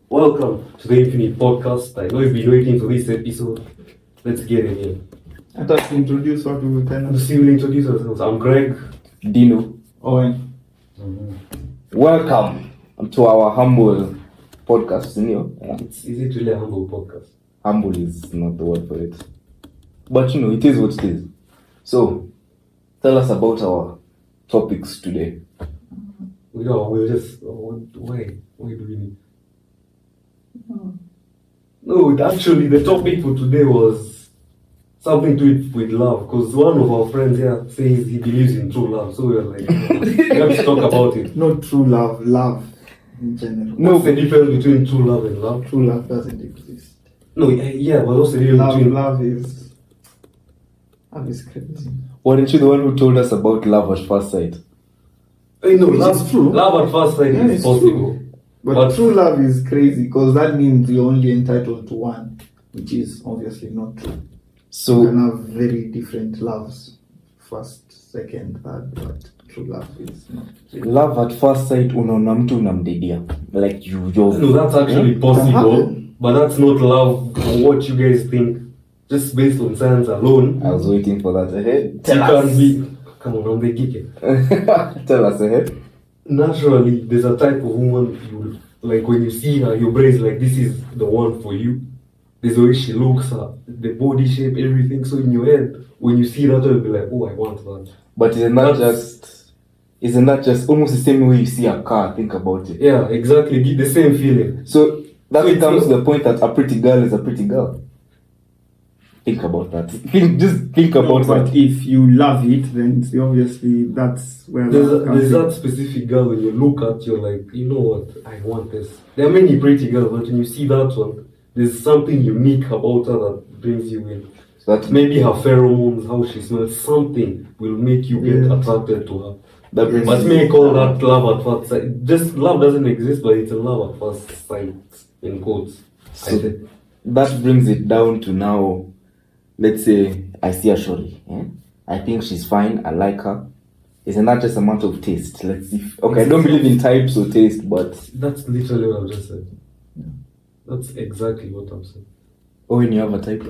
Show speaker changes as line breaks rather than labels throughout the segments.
Welcome to the Infinite Podcast. I know you've been waiting for this episode. Let's get it in.
I thought to introduce what we were kind of...
We will introduce ourselves. I'm Greg.
Dino.
Owen.
Welcome to our humble podcast.
Is it really a humble podcast?
Humble is not the word for it. But it is what it is. So, tell us about our topics today.
We'll just... Why do we need... No, actually, the topic for today was something to do with love. Because one of our friends here says he believes in true love. So we were like, we have to talk about it.
Not true love, love in general.
What's the difference between true love and love?
True love doesn't exist.
No, yeah, but what's the difference between...
Love is crazy.
Weren't you the one who told us about love at first sight?
No, that's true. Love at first sight is possible.
True. But true love is crazy because that means you're only entitled to one, which is obviously not true.
So
you can have very different loves, first, second, third, but true love is not.
Love at first sight, unaona mtu unamdidia. Like you.
No, that's actually possible, but that's not love. What you guys think, just based on science alone.
I was waiting for that ahead.
Come on, I'm the geek.
Tell us ahead.
Naturally, there's a type of woman you like when you see her, your brain's like, this is the one for you. There's the way she looks, the body shape, everything. So in your head, when you see that, you'll be like, oh, I want that.
But isn't that just almost the same way you see a car? Think about it.
Yeah, exactly. The same feeling.
So that comes to the point that a pretty girl is a pretty girl. Think about that. Think about
but
that.
if you love it, then obviously that's where
there's that specific girl when you look at, you're like, you know what, I want this. There are many pretty girls, but when you see that one, there's something unique about her that brings you in. So that maybe her pheromones, how she smells, something will make you get attracted to her. But may call that love at first sight. Just love doesn't exist, but it's a love at first sight in quotes.
So that brings it down to now. Let's say I see a shorty. I think she's fine. I like her. Isn't that just a matter of taste? Let's see. Okay, I don't believe in types or taste, but
that's literally what I've just said. Yeah. That's exactly what I'm saying.
Oh, when you have a type.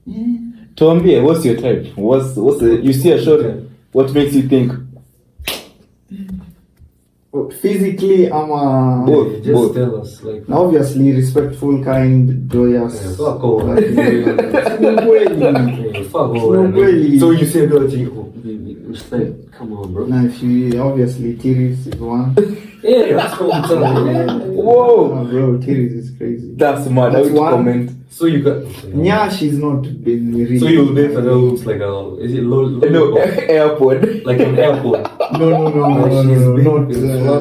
Yeah. Tuambie, what's your type? What's the you see a shorty? What makes you think?
Physically, I'm a...
Both. Tell us. Like,
obviously, respectful, kind, joyous.
Yeah, fuck all. So you say that respect. Come on, bro.
Now, if you... Obviously, Tiri's is one.
Yeah, that's what I'm saying.
Whoa!
Bro, Tiri's is crazy.
That's mad. That's one. Comment.
So you got...
Yeah, she's not been really...
So you date a girl who looks like a... Is it low?
No, airport.
Like an airport.
No.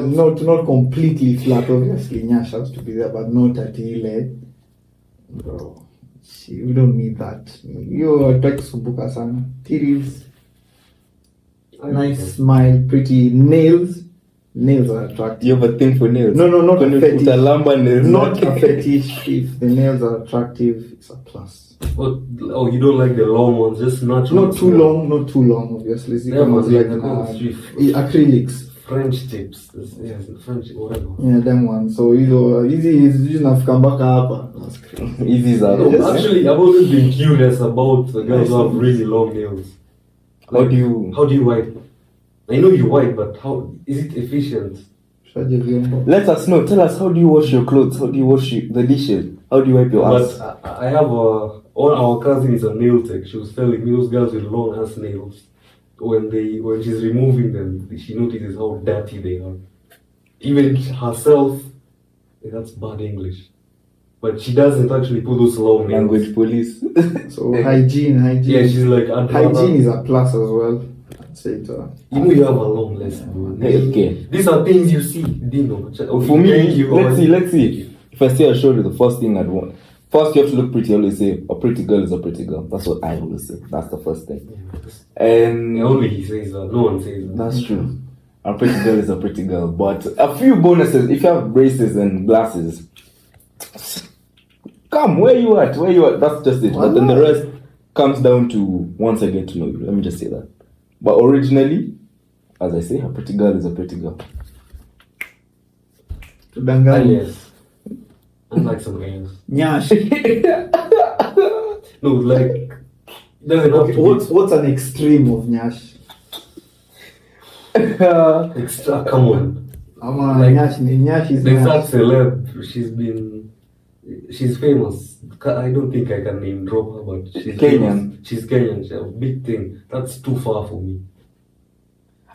Not completely flat, obviously. Nyash has to be there, but not at Ile. Bro, we don't need that. You are trying to sumbuka sana. Titties, nice smile, pretty nails. Nails are attractive.
You have a thing for nails?
No, not a fetish.
Nails.
Not a fetish. If the nails are attractive, it's a plus.
Oh, you don't like the long ones, just natural.
Not too long, obviously.
Yeah,
like acrylics.
French tips. Yes, French, whatever.
Yeah, them ones. So easy is enough come back up. That's crazy.
Easy is
actually, I've always been curious about the girls who have really long nails.
Like,
how do you wipe? I know you wipe, but how is it efficient?
Let us know. Tell us, how do you wash your clothes? How do you wash the dishes? How do you wipe your ass?
But I have all our cousin is a nail tech. She was telling me those girls with long ass nails, when she's removing them, she notices how dirty they are. Even herself, that's bad English. But she doesn't actually put those long nails.
Language police.
So hygiene.
Yeah, she's like...
Hygiene is a plus as well.
You know you have a long list, bro.
Okay.
These are things you see, Dino.
For me, let's see. If I see a show, the first thing I'd want. First, you have to look pretty. I always say, a pretty girl is a pretty girl. That's what I always say. That's the first thing. And
only he says that. No one says that.
That's true. A pretty girl is a pretty girl. But a few bonuses. If you have braces and glasses, come, where you at? That's just it. But then the rest comes down to once I get to know you. Let me just say that. But originally, as I say, a pretty girl is a pretty girl.
Tudanganya.
Yes. Unlike some guys.
Nyash.
No, like doesn't have
Okay,
to
what's an extreme of Nyash?
be extra. Come on. Like,
Nyash is
there's that
Nyash.
celeb. She's famous. I don't think I can name drop her, but she's
Kenyan.
famous. She's Kenyan. She's a big thing. That's too far for me.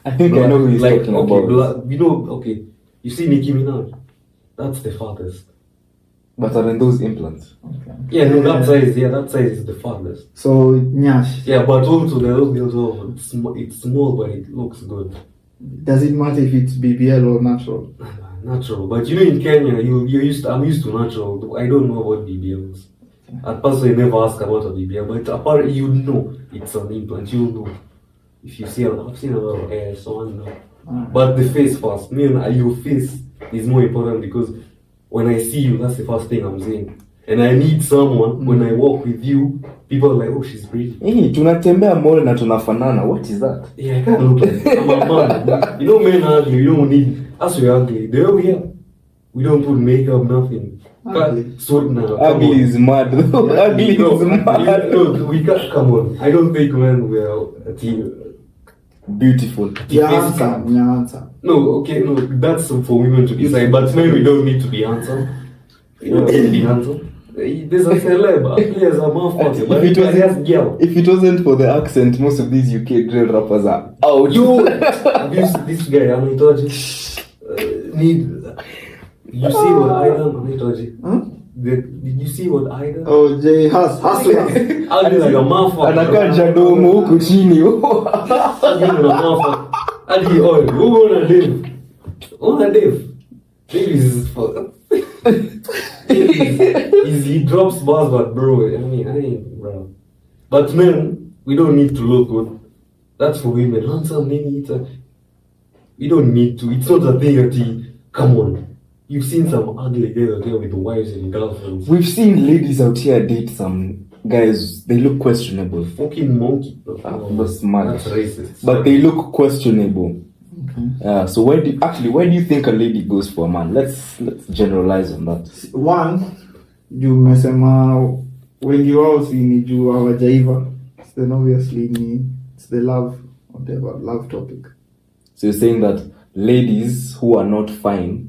I think I know who he's
like,
talking
okay,
about.
okay. You see Nicki Minaj? That's the farthest.
But are in those implants?
Okay.
Yeah, no, that size is the farthest.
So Nyash.
Yeah, but also those girls, it's small, but it looks good.
Does it matter if it's BBL or natural?
Natural, but you know in Kenya, I'm used to natural. I don't know what BBL is. I personally never ask about a BBL, but apparently you know it's an implant. You know if you see, I've seen a lot of hair, so I know. But the face first. Your face is more important because when I see you, that's the first thing I'm saying. And I need someone when I walk with you. People are like, oh, she's pretty.
Hey, tunatembea mall na tunafanana. What is that?
Yeah, I can't look like I'm a man. You know, men are ugly. You don't need. As we're ugly, the way we are. We don't put makeup, nothing.
Ugly.
So now,
Ugly is mad. Ugly is mad.
No, we can't. Come on. I don't think men were a team.
Beautiful.
Handsome.
No, okay, no, that's for women to decide. But men, we don't need to be handsome. We don't need to be handsome. There's a celeb, ugly as a motherfucker, but
If it was-
has girl.
If it wasn't for the accent, most of these UK drill rappers are out.
This guy, Anitoji, need. You see what I done, Anitoji?
Huh?
Did you see what I done?
Oh, Jay Hustler.
Ugly like a motherfucker.
Anakaa jadomo huku chini.
Ugly like a motherfucker. Ugly oil. Who wanna live? Wanna live? Babies is he drops bars, but bro, I ain't, bro. But men, we don't need to look good. That's for women. Handsome, maybe we don't need to. It's not a thing that come on. You've seen some ugly girls there with wives and girlfriends.
We've seen ladies out here date some guys. They look questionable.
Fucking monkey.
That's mad.
That's racist.
But they look questionable.
Okay.
So where do you think a lady goes for a man? Let's generalize on that.
One, juu umesema wengi wao si ni juu hawajaiva. Then obviously it's the love topic.
So you're saying that ladies who are not fine,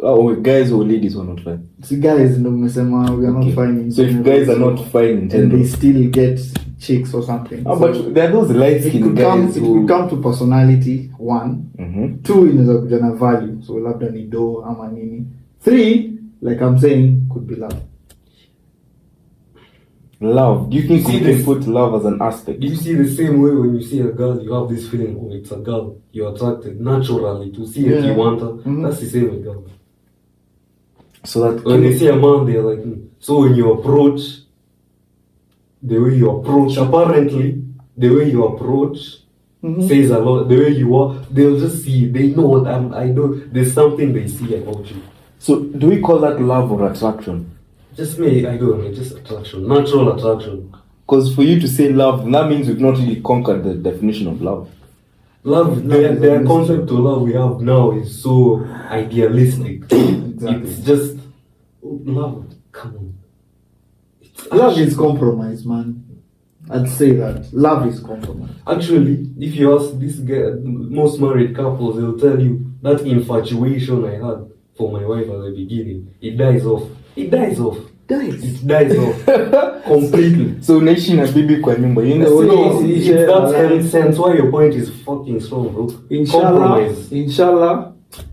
or guys or ladies who are not fine.
See, guys, ndo umesema we are not fine in
So if
general,
guys are not fine in
and
general,
they still get chicks or something.
but there are those light
it
skinned guys
could
who.
come to personality, one.
Mhm.
Two, inaweza kuja na value, so labda ni do ama nini. Three, like I'm saying, could be love.
Love. Do you think
See
we
this-
can put love as an aspect?
Do you see the same way when you see a girl, you have this feeling, oh, it's a girl. You're attracted naturally to see if you
Yeah.
want her.
Mhm.
That's the same with girls.
So that
When they see a man, they're like, so when you approach, the way you approach, apparently, the way you approach says a lot. The way you are, they'll just see, they know what I know, there's something they see about you.
So do we call that love or attraction?
Just me, I don't know, just attraction, natural attraction.
Because for you to say love, that means we've not really conquered the definition of love.
Love, the concept of love we have now is so idealistic.
Exactly.
It's just love. Come on.
Love is compromise, man. I'd say that. Love is compromise.
Actually, if you ask this guy, most married couples, they'll tell you that infatuation I had for my wife at the beginning, it dies off. It dies off. It dies off completely.
So naishi na bibi kwa nyumba, you know.
No, it's that sense why your point is fucking strong, bro. Compromise.
Inshallah,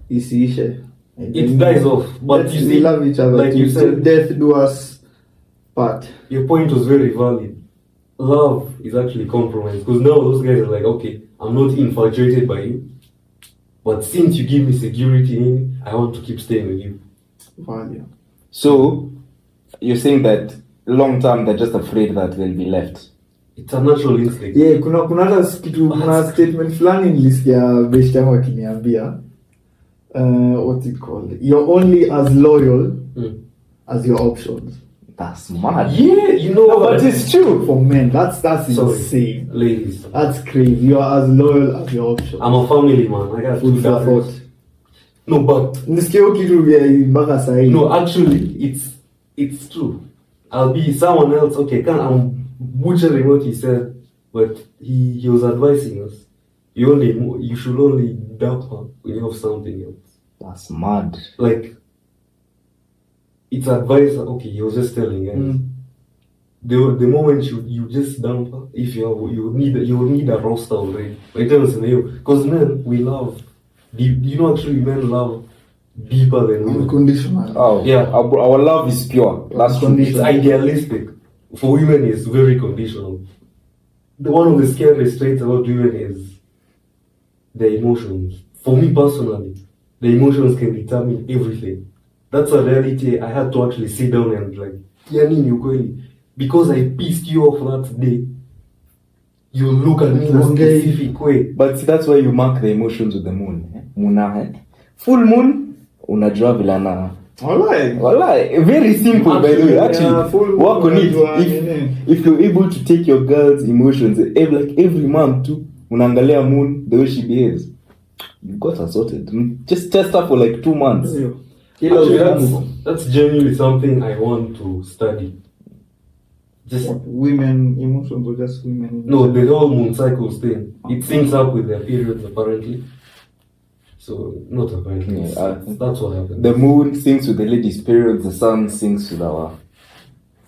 isiishe.
It dies off. But
Let's
you see,
love each other.
like you said,
death do us part.
your point was very valid. Love is actually compromise because now those guys are like, okay, I'm not infatuated by you, but since you give me security, I want to keep staying with you.
Value.
So you're saying that long term they're just afraid that they'll be left.
It's a natural instinct.
Yeah, kuna hata kitu, kuna statement fulani nilisikia best yangu akiniambia, what's it called? You're only as loyal as your options.
That's mad.
Yeah, you know
No,
what?
but it's true.
For men, that's
Sorry,
insane.
ladies.
That's crazy. You are as loyal as your option.
I'm a family man. I got
Food
two
for
daughters.
thought.
No, but
Nisikia kitu mpaka sahi.
no, actually, it's true. I'll be someone else. Okay, I'm butchering what he said, but he was advising us. You should only dump her when you have something else.
That's mad.
Like, it's advice. Okay, he was just telling guys. The moment you just dump her, if you need a roster already. Like tells you, because men we love. Actually men love deeper than women.
Unconditional.
Oh,
Yeah.
Our love is pure. That's true.
It's idealistic. For women, it's very conditional. One of the scariest traits about women is their emotions. For me personally, the emotions can determine everything. That's a reality I had to actually sit down and like, because I pissed you off that day, you look at me in a specific way.
But see, that's why you mark the emotions with the moon. Full moon, unajua vile na. Walai, very simple by the way. Actually, work on it. If you're able to take your girl's emotions, every month too, unaangalia moon, the way she behaves, you've got her sorted. Just test her for like 2 months.
Actually, that's genuinely something I want to study. Just
women emotions or just women?
No, the whole moon cycles thing. It syncs up with their periods apparently. So not apparently. That's what happens.
The moon syncs with the lady's periods. The sun syncs with our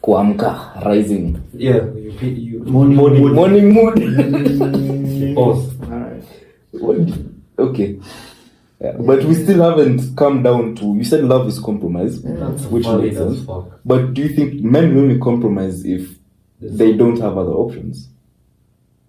kuamka rising.
Yeah,
morning
mood. Pause.
Alright.
Okay. Yeah, but we still haven't come down to. You said love is compromise, which makes sense. But do you think men will only compromise if they don't have other options?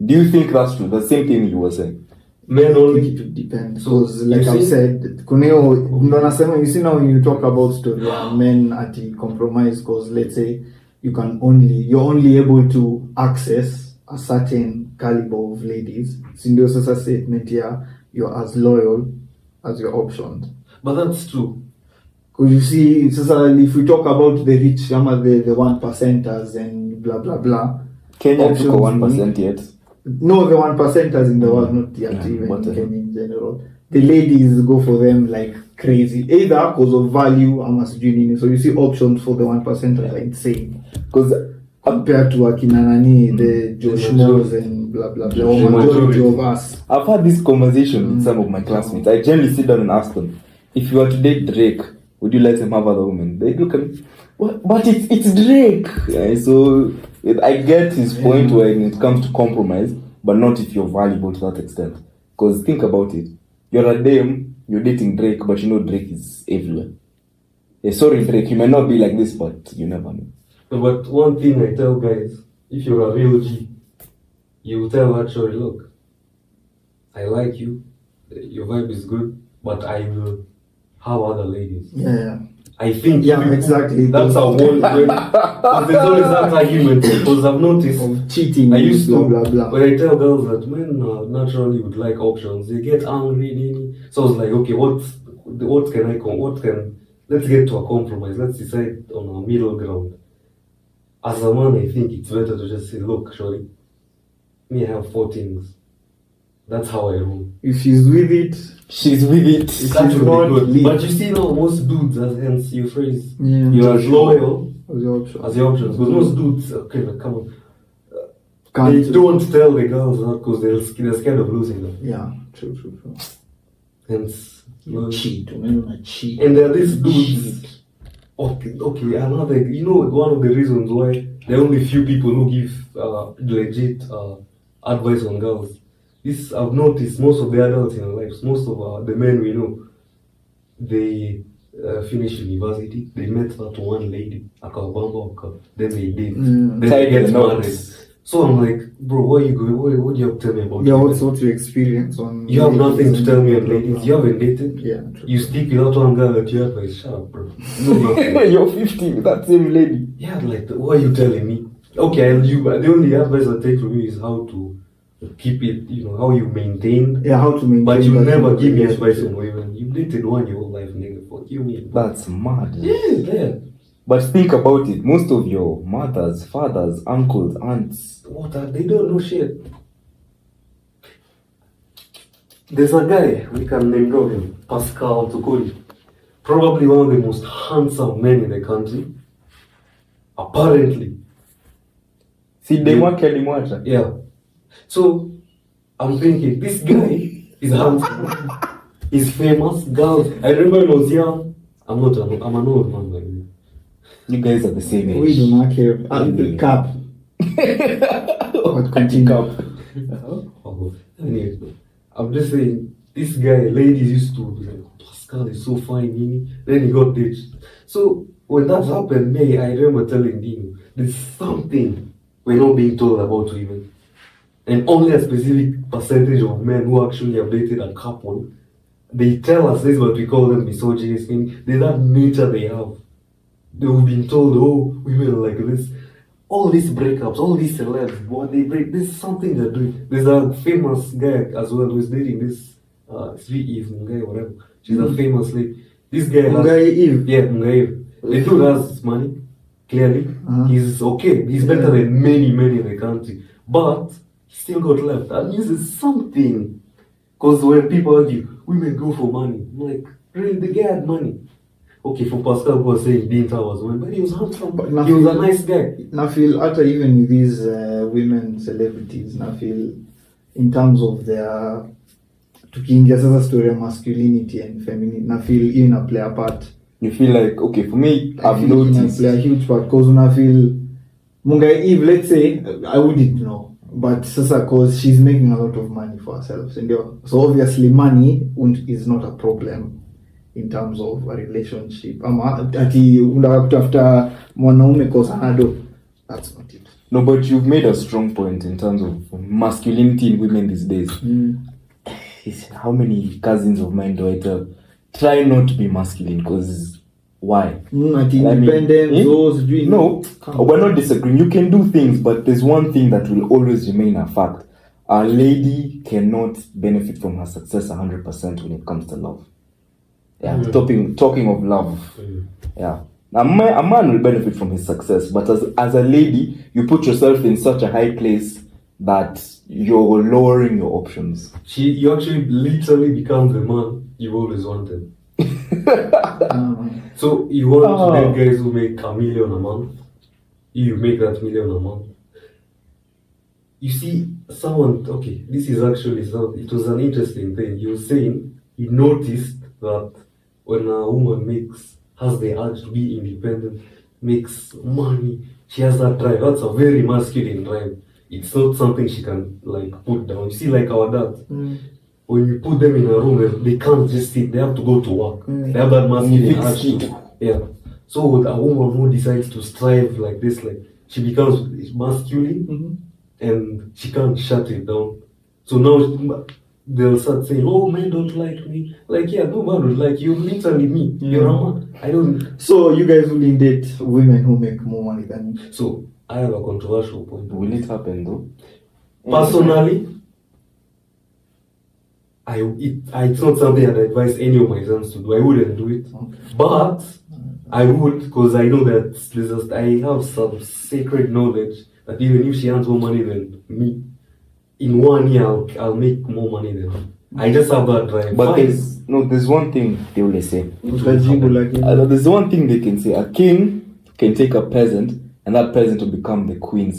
Do you think that's true? The same thing you were saying.
Men only.
It depends. Because, like I said, you see now when you talk about story, men at compromise. Because let's say you're only able to access a certain caliber of ladies. Sindio sasa statement here, you're as loyal as your options.
But that's true.
Because you see, if we talk about the rich, the 1%ers and blah blah blah.
Kenya took a 1% yet.
No, the 1%ers in the world, not yet even in Kenya in general. The ladies go for them like crazy, either because of value or masculinity. So you see options for the 1%ers are insane.
Because
compared to Akinanani, the Josh Moores and blah blah blah, the majority of us.
I've had this conversation with some of my classmates. I generally sit down and ask them, if you were to date Drake, would you let him have other women? They look at me, what? But it's Drake. Yeah, so I get his point when it comes to compromise, but not if you're valuable to that extent. Because think about it. You're a dame, you're dating Drake, but you know Drake is everywhere. Yeah, sorry Drake, you may not be like this, but you never know.
But one thing I tell guys, if you're a real G, you tell actually, look, I like you, your vibe is good, but I will have other ladies.
Yeah.
I think
exactly.
That's our one. There's always that argument because I've noticed
of cheating.
I used to
blah blah.
When I tell girls that men naturally would like options, they get angry. So I was like, okay, let's get to a compromise. Let's decide on a middle ground. As a man, I think it's better to just say, look, Shorty, me, I have 4 things. That's how I roll.
If she's with it,
she's with it.
That would be good. But you see now, most dudes, hence your phrase, you're as loyal as your options. Because most dudes, okay, like, come on. They don't tell the girls that because they're scared of losing them.
Yeah, true.
Hence,
cheat. Cheat.
And there are these dudes. Okay, another, one of the reasons why there are only few people who give legit advice on girls. This I've noticed most of the adults in our lives, most of the men we know, they finish university, they met that one lady, then they date, then they get married. So I'm like, bro, what do you have to tell me about
what's your experience on
you have nothing to tell me on ladies, you haven't dated?
Yeah, true.
You speak without one girl that you advise, shut up, bro.
You're 50 with that same lady.
Yeah, like, what are you telling me? Okay, the only advice I take from you is how to keep it, how you maintain.
Yeah, how to maintain.
But you never give me advice on women. You dated one your whole life, nigga. Fuck you, mean?
That's mad.
Yeah.
But think about it. Most of your mothers, fathers, uncles, aunts.
They don't know shit. There's a guy, we can name drop him, Pascal Tukuli. Probably one of the most handsome men in the country. Apparently. Yeah. So, I'm thinking, this guy is handsome. He's famous. Girls, I remember when I was young. I'm an old man, by the way.
You guys are the same age.
We do not care. Cap. What continue?
Anyway, I'm just saying, this guy, ladies used to be like, Pascal is so fine, Nini. Then he got ditched. So when that happened, I remember telling Dino, there's something we're not being told about women. And only a specific percentage of men who actually have dated a couple, they tell us this, but we call them misogynist. There's that nature they have. They've been told, oh, women are like this. All these breakups, all these celebs, what they break, this is something they're doing. There's a famous guy as well who's dating this 3 Eve guy, whatever. She's a famous lady. This guy has...
Eve.
Yeah, Eve. The dude has money, clearly. He's okay. He's better than many in the country. But he still got left. That means it's something. Because when people argue, women go for money. I'm like, really, the guy had money. Okay, for Pascal who was saying he didn't have as well, but he was handsome. He was a nice guy.
I feel after even these women celebrities, I feel in terms of their tukiingia sasa story of masculinity and femininity, I feel even a play a part.
You feel like, okay, for me, I've noticed.
Play a huge part because I feel Mungai Eve, let's say, I wouldn't know, but sasa because she's making a lot of money for herself, so obviously money is not a problem in terms of a relationship. Ati unataka kutafuta mwanaume cause anado. That's not it.
No, but you've made a strong point in terms of masculinity in women these days. How many cousins of mine do I tell? Try not to be masculine, because why?
Independence, those doing.
No, we're not disagreeing. You can do things, but there's one thing that will always remain a fact. A lady cannot benefit from her success 100% when it comes to love. Yeah, talking of love. Yeah. A man will benefit from his success, but as a lady, you put yourself in such a high place that you're lowering your options.
You actually literally become the man you always wanted. So you want to date guys who make $1 million a month. You make that $1 million a month. You see, this is actually, it was an interesting thing. He was saying he noticed that when a woman has the urge to be independent, makes money, she has that drive. That's a very masculine drive. It's not something she can put down. You see, like our dad, when you put them in a room, they can't just sit. They have to go to work. They have that masculine urge. Yeah. So with a woman who decides to strive like this, she becomes masculine, and she can't shut it down. So now they'll start saying, oh, men don't like me. No man would like you. Literally me. You're a man. I don't.
So you guys wouldn't date women who make more money than you?
So I have a controversial point.
Will it happen though?
Personally, it's not something I'd advise any of my sons to do. I wouldn't do it. Okay. But I would, because I know that I have some sacred knowledge that even if she earns more money than me, in 1 year I'll make more money than her. I just have that drive.
But there's one thing they will say. There's one thing they can say. A king can take a peasant, and that peasant will become the queen.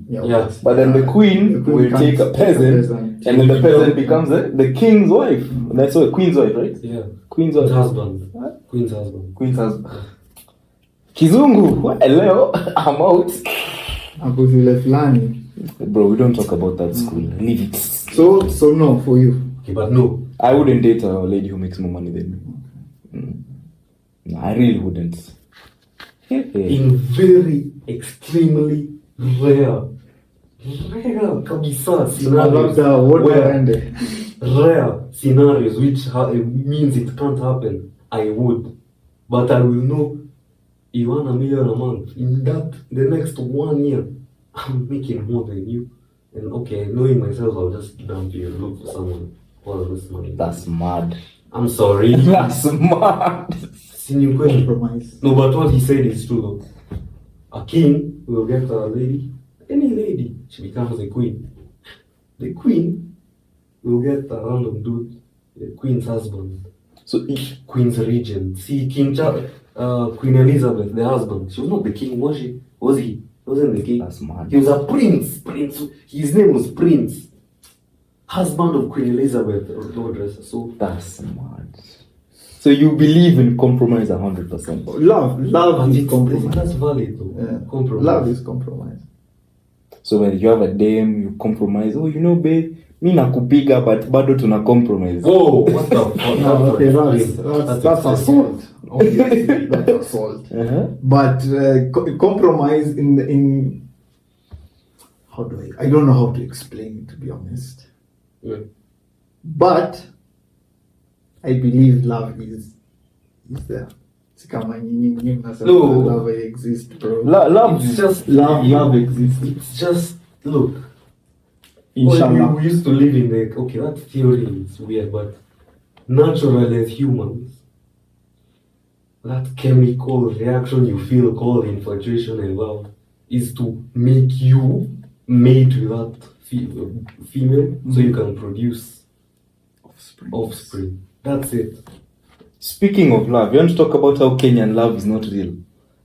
Yeah.
But then the queen will take a peasant, and then the peasant becomes the king's wife. That's what queen's wife, right?
Yeah.
Queen's wife.
Husband.
Huh?
Queen's husband.
Queen's husband. Kizungu, hello, I'm out. Bro, we don't talk about that school. Leave it.
So no for you.
Okay, but no.
I wouldn't date a lady who makes more money than me. No, I really wouldn't.
In very extremely rare kabisa scenarios, rare scenarios which means it can't happen, I would. But I will know you want $1 million a month. In the next 1 year, I'm making more than you. And okay, knowing myself, I'll just dump you and look for someone who has this money.
That's mad.
I'm sorry.
That's smart.
Compromise.
No, but what he said is true though. A king will get a lady, any lady, she becomes a queen. The queen will get a random dude, the queen's husband.
So if
Queen's regent. See, Queen Elizabeth, the husband. She was not the king, was she? Was he? Wasn't the king?
that's smart.
He was a prince. His name was Prince. Husband of Queen Elizabeth, Lordress. So
That's smart. So you believe in compromise 100%.
Love is compromise.
That's valid though.
Yeah.
Compromise.
Love is compromise.
So when you have a dame, you compromise. Oh, you know, babe, mi nakupiga but bado tuna compromise.
Whoa, what the fuck?
No, okay, that's assault. Obviously, that's assault.
Uh-huh.
But compromise in how do I don't know how to explain it, to be honest.
Yeah.
But I believe love is there. Si kama nyinyi mnasema
No.
love exists, bro.
Love
It's
is
just
Love exists.
It's just look.
Inshallah.
We used to live in the okay. That theory is weird, but naturally as humans, that chemical reaction you feel called infatuation and love is to make you mate with that female so you can produce offspring. That's it.
Speaking of love, you want to talk about how Kenyan love is not real?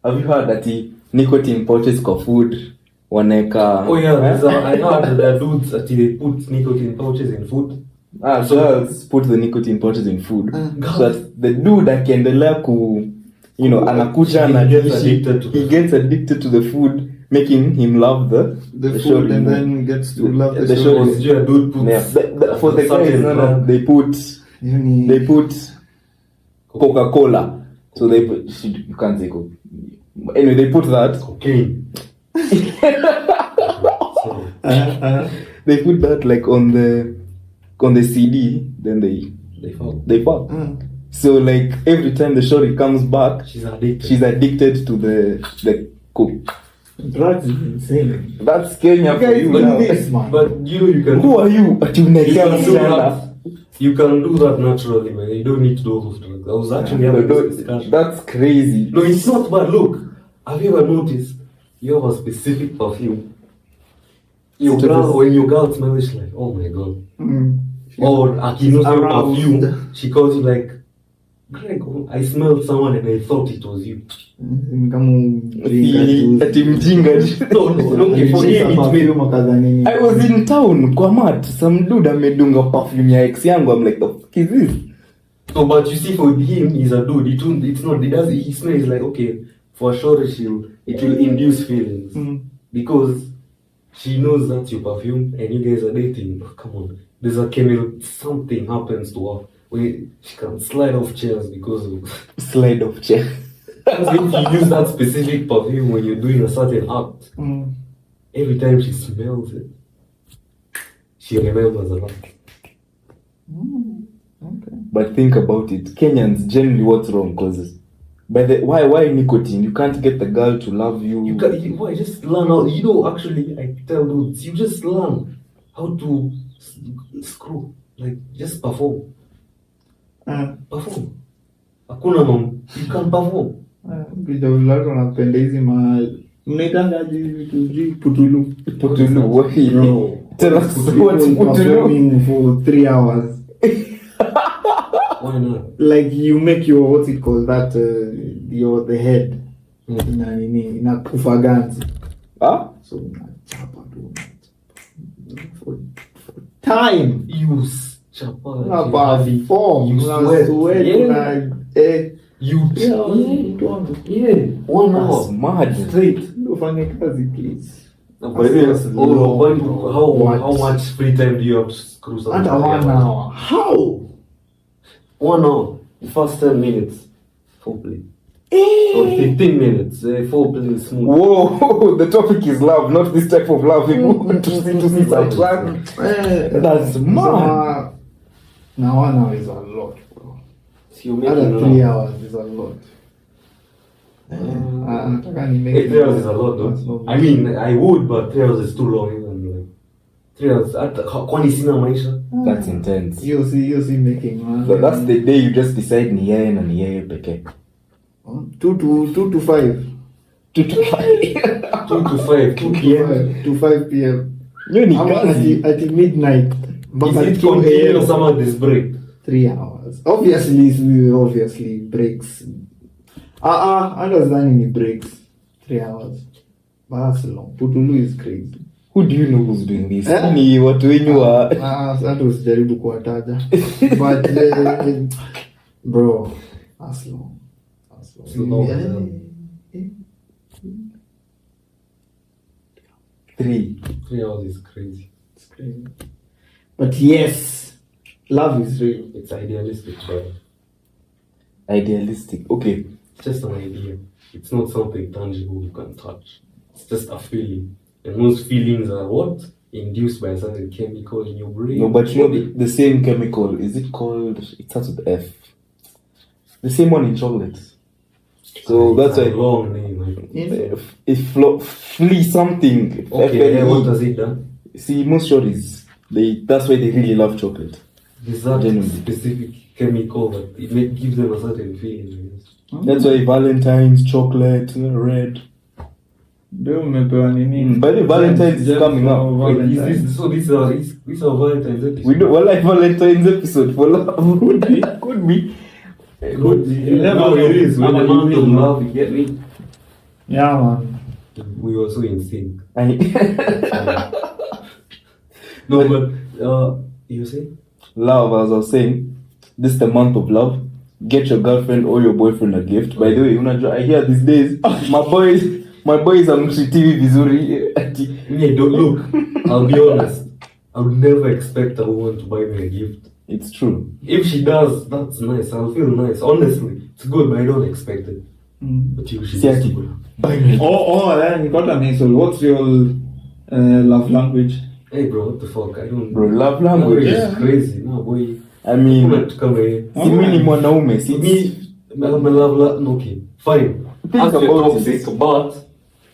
Have you heard that nicotine pouches kwa food waneka?
Oh yeah, I heard that dudes actually they put nicotine pouches in food.
So girls put the nicotine pouches in food. So that the dude akiendelea anakuja na he gets addicted to the food, making him love the
The
shorty
food and
more.
then gets to love the
The
shorty.
shorty.
Yeah, dude puts
Yeah, for the guys,
certain
they put Coca-Cola. So they put, you can't say Coke. Anyway, they put that.
cocaine. So,
They put that like on the CD. Then
they fuck.
they fuck. So like every time the shorty comes back,
She's addicted.
she's addicted to the Coke.
Drugs is insane.
That's Kenya for you
But
now.
this man.
But you can
Who are you? Ati
you
unaekea
can do
msichana.
that. You can do that naturally, man. You don't need to do those drugs. I was actually having this discussion.
That's crazy.
No, it's not bad. Look, have you ever noticed you have a specific perfume? Your girl, when your girl smells, she's like, oh my god. Or Akino's your
aroused.
perfume, she calls you like, Greg, I smelled someone and I thought it was you.
Ati mjinga.
No, okay, for him it may.
I was in town kwa mat, some dude amedunga perfume ya ex yangu. I'm like, the fuck is this?
No, but you see, for him, he's a dude. It's not. He smells like okay. For sure, it will induce feelings because she knows that's your perfume and you guys are dating. Oh, come on, there's a chemical. Something happens to her where she can slide off chairs because of.
Slide of chair.
That's if you use that specific perfume when you're doing a certain act. Every time she smells it, she remembers a lot.
Okay.
But think about it. Kenyans, generally what's wrong? Cause why nicotine? You can't get the girl to love you.
Why just learn how? You know, actually, I tell dudes, you just learn how to screw. Like, just perform. Perform. Hakuna mam. You can perform.
Watu wanapenda hizi mnaitangaji vitu putulu.
Putulu, what?
Bro.
Tell us what's
People
putulu.
performing for 3 hours.
Why not?
Like you make your what's it called that the head inakufa ganzi. So unachapa tu for time.
Use chapa.
Unapperform.
You
Unasweat.
Yeah. Yeah. 1 hour.
That's mad.
Straight.
Ufanye kazi please.
By the way, how much free time do you have to screw something?
Under 1 hour. How?
1 hour. The first 10 minutes. Foreplay. Or 15 minutes. Foreplay smooth.
Whoa, the topic is love, not this type of love. We want to see such love. That's mad.
Now 1 hour is a lot, bro.
So you're making
Other
a
3
lot.
hours is a lot.
Nataka ni make 3 hours is a lot though. I mean, I would, but 3 hours is too long even. Like, 3 hours. Kwani sina maisha?
That's intense.
You see making man.
So that's the day you just decide ni yeye na ni yeye pekee.
2 to 5.
2 to 5.
2 to 5, 2 p.m.
to 5 p.m.
Hiyo ni kazi.
At midnight.
Is it continuous summer this break?
3 hours. Obviously breaks. Understanding it breaks 3 hours. But that's long. Putulu is crazy.
Who do you know who's doing this? Ni watu wenyu wa
hata usijaribu kuwataja. But bro, that's long.
It's long. 3 hours is crazy.
It's crazy. But yes, love is real.
It's idealistic, right?
idealistic. Okay.
It's just an idea. It's not something tangible you can touch. It's just a feeling. And most feelings are what? Induced by a certain chemical in your brain.
No, but you know the same chemical, is it called, it starts with F. The same one in chocolates. So that's
a
why
long name.
Flea something.
Okay, yeah, what does it do?
See, most shorties, that's why they really love chocolate.
Is that
Genuinely.
specific chemical that gives them a certain feeling, I guess.
That's why Valentine's, chocolate, red.
Ndio umepewa nini?
By the Valentine's is coming up.
Wait, these are Valentine's episodes.
We do like Valentine's episode for love. Could be. Could be.
No, it is. When the month of love, you get me?
Yeah, man.
We were so in sync.
I-
No, but you say?
Love, as I was saying, this is the month of love. Get your girlfriend or your boyfriend a gift. By the way, unajua, I hear these days, my boys are mtitivi vizuri.
Yeah, don't look. I'll be honest. I would never expect a woman to buy me a gift.
It's true.
If she does, that's nice. I'll feel nice. Honestly, it's good, but I don't expect it. But you should
See,
just
I-
do it.
Buy me.
Then you got an answer. What's your love language?
Hey, bro, what the fuck? I don't.
Bro, love language.
is crazy. No, boy.
I mean,
Come here.
si mimi ni mwanaume, si
Me, my love, okay, fine.
Think
As you're
about
toxic, but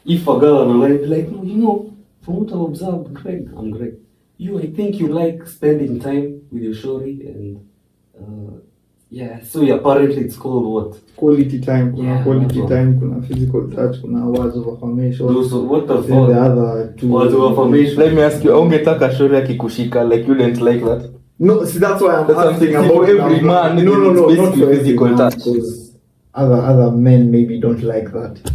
if a girl on the line be like, no, you know, from what I've observed, Greg, I'm Greg. I think you like spending time with your shorty, and yeah. So apparently it's called what?
Quality time. Kuna
Yeah,
quality
no
time. Kuna physical touch. Kuna words of affirmation.
Those, what the
Then the
fuck?
other two.
Words of affirmation.
Let me ask you, ungetaka shori akikushika, like you didn't like that?
No, see that's why I'm
That's
asking
something
about
for every man.
No,
It's
not
basically
for every
physical
man,
touch.
because other men maybe don't like that.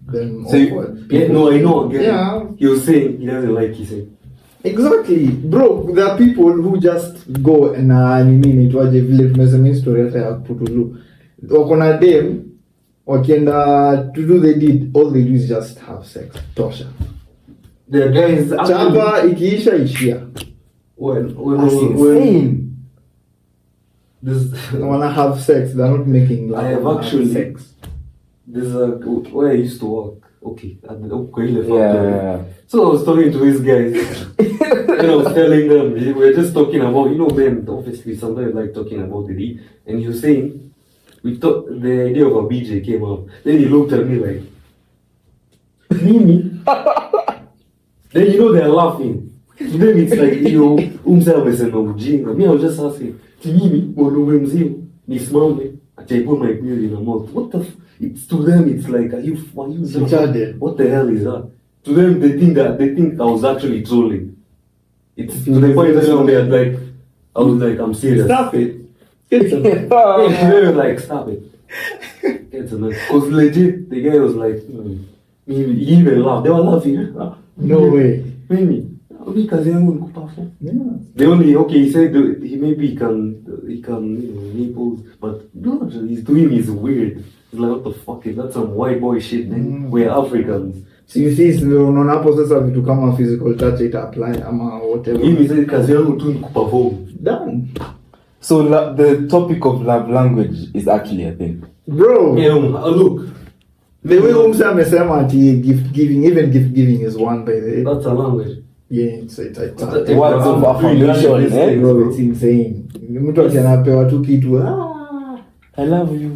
Then
So you-
awkward.
Yeah, no, I know. Again,
Yeah.
he was saying he doesn't like kissing.
Exactly, bro. There are people who just go na nini itwaje vile tumesema history hata ya Putulu. Wako na dem wakienda to do the deed, all they do is just have sex. Tosha.
The guys actually
Chapa ikiisha ishia.
when
That's insane.
this
They wanna have sex, they're not making love.
I have
they wanna
actually-
sex.
there's a where I used to work. Okay, at the Kwele factory.
Yeah.
So I was talking to these guys, and I was telling them we were just talking about, men obviously sometimes like talking about the D, and he was saying we thought the idea of a BJ came up. Then he looked at me like, Mimi. Then they're laughing. To them it's like umse amesema ujinga. Me I was just asking, mimi mwanaume mzima nisimame I put my beard in a mouth. What the it's to them it's like are you
Retarded.
what the hell is that? To them they think I was actually trolling. It's to the point that I was like I'm serious.
Stop it. Get some.
Yeah, they were like stop it. Get some because legit the guy was like he even laughed. They were laughing.
No way.
Mimi kazi yangu ni kuperform.
Yeah.
The only he said he maybe he can nipples, but no, he's doing is weird. It's like what the fuck is that? Some white boy shit, man. We're Africans.
So you see, unaona hapo sasa vitu kama physical touch ita apply ama whatever.
Mimi said kazi yangu tu ni kuperform.
Done.
So the topic of love language is actually a thing.
Bro,
Yeah, look,
the way Umsa amesema ati gift giving is one by the way.
that's a language.
Yeah, it's
Words
of affirmation, eh?
bro, it's insane. Mtu anapewa tu kitu
I love you.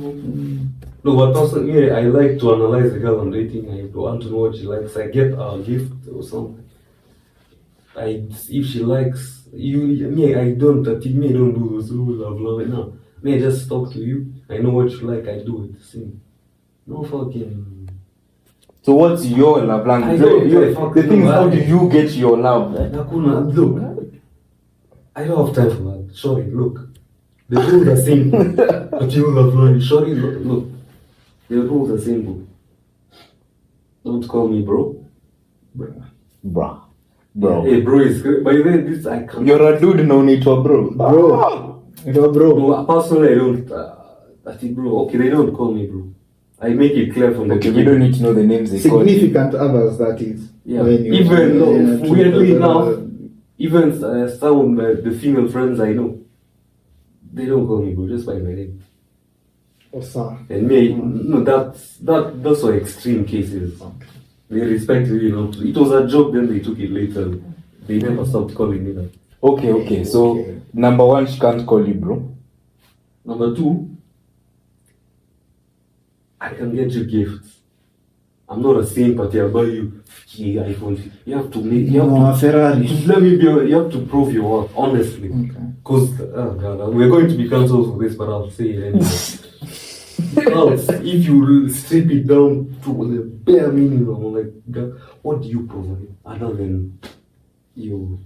No, but personally, I like to analyze the girl I'm dating. I want to know what she likes. I get a gift or something. if she likes you, me, I don't do those rules of love. No, me, I just talk to you. I know what you like. I do it. See, no fucking.
So what's your love language? The thing is, how do you get your love?
Look, I don't have time for that. Sorry, look. The rules are simple. But you love language. Sorry, look. The rules are simple. Don't call me bro.
Bro.
Hey, bro is good. By the way, this I can't.
You're a dude, no need to a bro.
Bro.
No, personally, I don't. I think bro. Okay, they don't call me bro. I make it clear from the
Okay, we don't need to know the names they call you.
Significant others, that is.
Yeah. Even weirdly enough, even some of the female friends I know, they don't call me bro, just by my name. And me, no, those are extreme cases. They respect you, It was a joke, then they took it later. They never stopped calling me that.
Okay. So, number one, she can't call you bro.
Number two, I can get you gifts. I'm not a sympathy. I'll buy you iPhone. You have to make.
a Ferrari.
You have to prove your worth, honestly. Because we're going to be cancelled for this, but I'll say it anyway. Else, if you strip it down to the bare minimum, like, what do you provide other than you?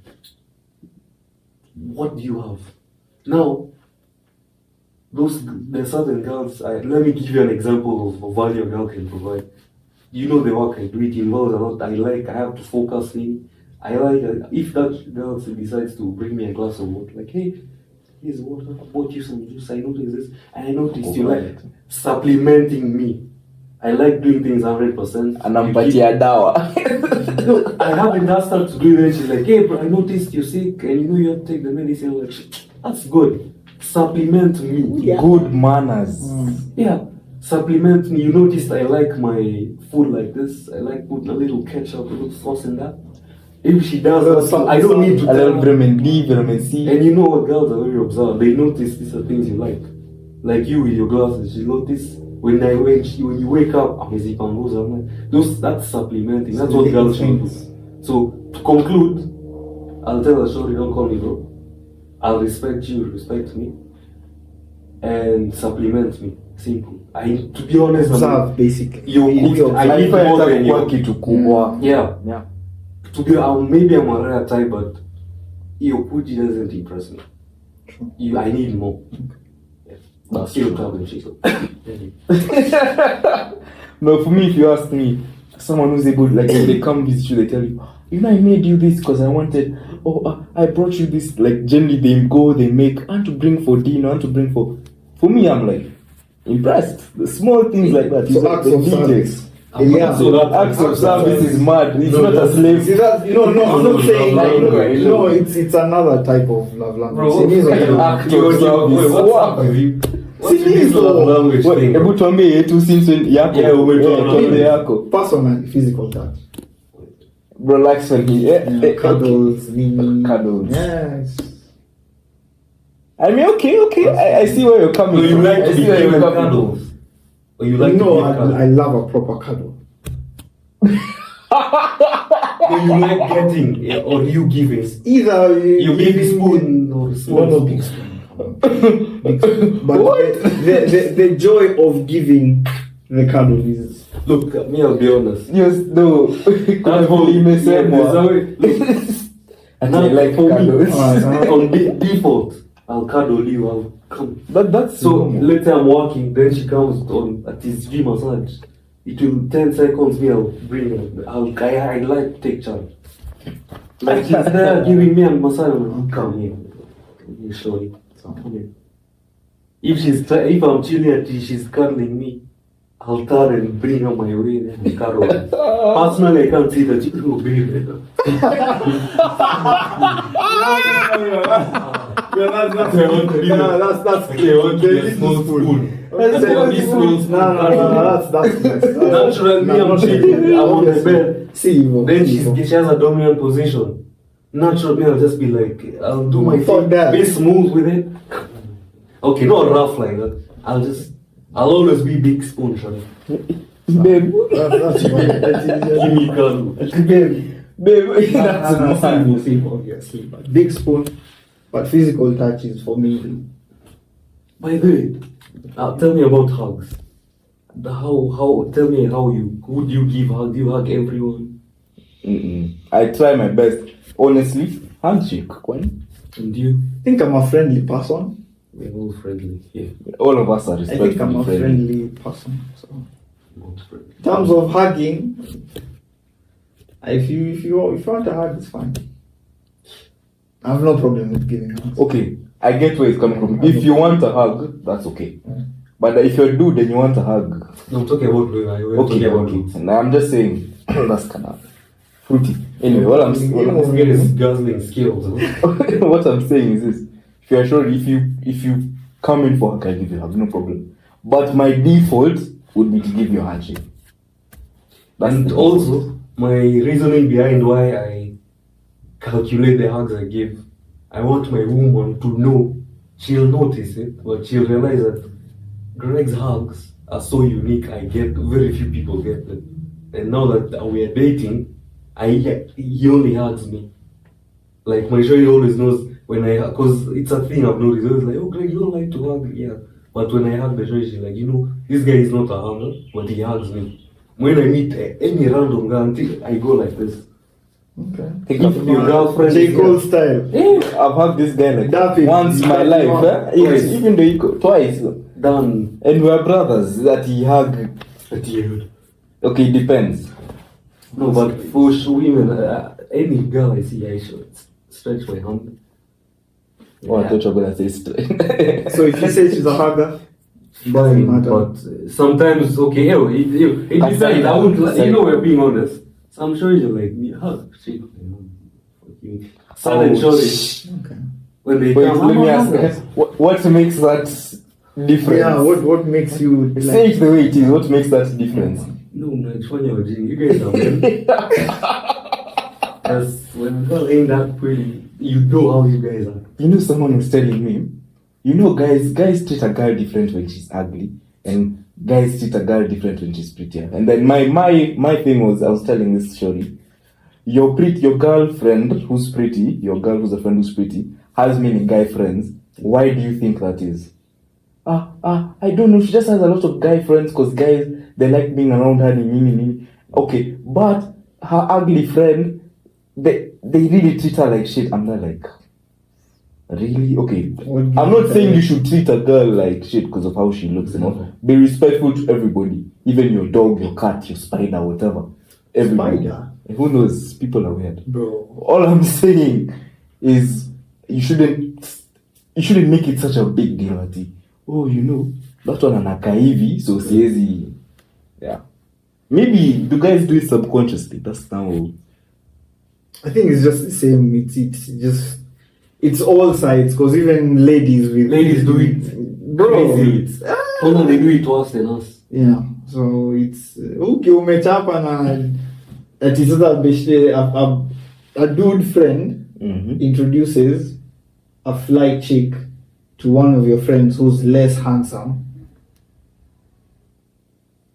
What do you have? Now, there's certain girls. Let me give you an example of value a girl can provide. You know the work I do, it involves a lot. I have to focus in. I like if that girl decides to bring me a glass of water, like, hey, here's water, I bought you some juice, I noticed this, and I noticed you like supplementing me. I like doing things 100%.
Anampatia dawa.
No, I haven't asked her to do it. She's like, hey bro, I noticed you're sick and you have to take the medicine. I'm like, that's good. Supplement me.
Yeah. Good manners.
Yeah. Supplement me. You noticed I like my food like this. I like putting a little ketchup, a little sauce in that. If she does, I don't need to tell her.
Vitamin D, vitamin C.
And you know what, girls are very observant. They notice these are things you like. Like you with your glasses, you notice when you wake up, I'm like, that's supplementing. That's what girls should do. So to conclude, I'll tell her, sorry, don't call me bro. I'll respect you, respect me, and supplement me. Simple. To be honest,
observe basically.
I need more than
you.
Yeah. To be maybe I'm a rare type, but your Puji doesn't impress me. I need more. But still talking shit.
No, for me, if you ask me, someone who's able, like, when they come visit you, they tell you, I made you this because I wanted, I brought you this. Like, generally, they make, I want to bring for dinner, I want to bring for me, I'm like, impressed. The small things like that.
So acts of service.
Yeah, so that acts of service is mad. It's not a slave.
I'm not saying no. It's another type of love language.
Act of service. Hebu tuambie yetu since yako.
Personal physical touch.
Bro likes when he
cuddles.
Yes. I mean, okay. I see where you're coming from.
You like to be given cuddles? Or you like
I love a proper cuddle.
So you like getting or you giving?
Either
you big spoon or small
big spoon. But the joy of giving the cuddle is.
Look, me, I'll be honest.
Yes, no.
And I like for me, on default, I'll cuddle you. I'll come.
That's
so. Let's say I'm walking, then she comes on at his G massage. It will 10 seconds. Me, I'll bring her. I like to take charge. Like she's there giving me a massage. I'm like, come here. You show it. Come here. If I'm chilling and she's cuddling me, I'll turn and bring her my way and cuddle. Personally, I can't see that you will be better. That's clear. Okay, small spoon. That's natural. Me, I'm chilling. I'm on the bed. Then she has a dominant position. Natural, me, I'll just be like, I'll do my thing. Be smooth with it. Okay, not rough like that. I'll always be big spoon, Shani.
Babe.
That's
Give me cuddle.
Babe,
Babe, that's mad.
sleep, obviously. But big spoon, but physical touch is for me.
By the way, tell me about hugs. Tell me who do you give hug? Do you hug everyone?
I try my best. Honestly, handshake. When?
And you?
I think I'm a friendly person.
We're all friendly. Yeah.
All of us are
I
respectfully
think I'm a friendly person. So,
Not friendly.
in terms of hugging, if you want to hug, it's fine. I have no problem with giving hugs.
Okay, I get where it's coming from. If you want a hug, that's okay. But if you're a dude and you want a hug,
No, I'm talking about women. We're
okay,
talking about
okay. And I'm just saying that's kind of fruity. Anyway,
This guy is guzzling skills.
what I'm saying is this: if you're sure, if you come in for a hug, I'll give you a hug, no problem. But my default would be to give you a handshake.
And also, my reasoning behind why I calculate the hugs I give, I want my woman to know. She'll notice it, but she'll realize that Greg's hugs are so unique. I get very few people get them. And now that we are dating, he only hugs me. Like my show, always knows when because it's a thing I've noticed. It's like, oh Greg, you don't like to hug, yeah. But when I hug the show, she's like, this guy is not a hugger, but he hugs me. When I meet any random guy, I go like this.
Okay.
Think of your
girlfriend.
J. Cole style.
I've hugged this guy like
That is-
once in my
that is
life.
one.
Yes, even though he twice.
Done.
And we're brothers that he hug. Okay, it depends.
No, but for women, any girl I see, I should stretch my hand.
Oh, I thought you were gonna say straight.
So if you say she's a hugger,
Fine,
matter.
but sometimes, okay, it depends. I won't, we're being honest. Some sure you like me, hug, shit. Sudden shortage.
okay.
When they
Wait,
come,
let me
I'm
ask. What makes that difference?
Yeah, what makes you
Say it the way it is. What makes that difference?
No, it's funny, you guys are men. Because when a girl ain't that pretty, you know how you guys are.
You know, someone was telling me, guys treat a girl different when she's ugly, and guys treat a girl different when she's prettier. And then my thing was, I was telling this story, your girlfriend who's pretty, your girl who's a friend who's pretty, has many guy friends. Why do you think that is? I don't know. She just has a lot of guy friends because guys, they like being around her. Okay, but her ugly friend, they really treat her like shit. I'm not like, really? Okay. I'm not saying you should treat a girl like shit because of how she looks, Be respectful to everybody. Even your dog, your cat, your spider, whatever. Everybody.
Spider?
Who knows? People are weird.
Bro.
All I'm saying is you shouldn't make it such a big deal, Ati. Oh, that one anaka hivi, so siezi. Yeah. Maybe do guys do it subconsciously? That's now.
I think it's just the same. It's all sides because even ladies
do it.
Bro.
No, they do it worse than us.
Yeah. So it's okay. Umechapa na that is a dude friend introduces a fly chick to one of your friends who's less handsome.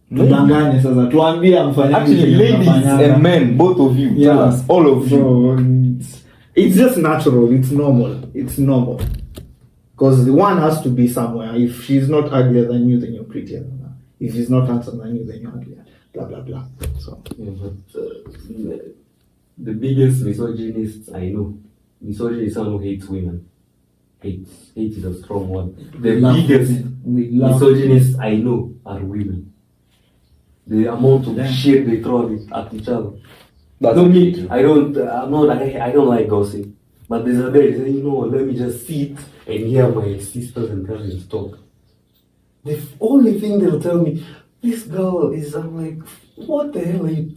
Tudanganye sasa, tuambie amfanyaje.
Actually, ladies and men, both of you, tell us, all of you.
So, it's just natural. It's normal. Because the one has to be somewhere. If she's not uglier than you, then you're prettier than her. If she's not handsome than you, then you're uglier. Blah blah blah. So
yeah, but the biggest misogynists I know, misogyny is someone who hates women. Hate is a strong word. The biggest misogynists I know are women. The amount of shit they throw at each other.
That's
me. I don't like gossip. But there's a day, let me just sit and hear my sisters and cousins talk. The only thing they'll tell me, this girl is, I'm like, what the hell are you?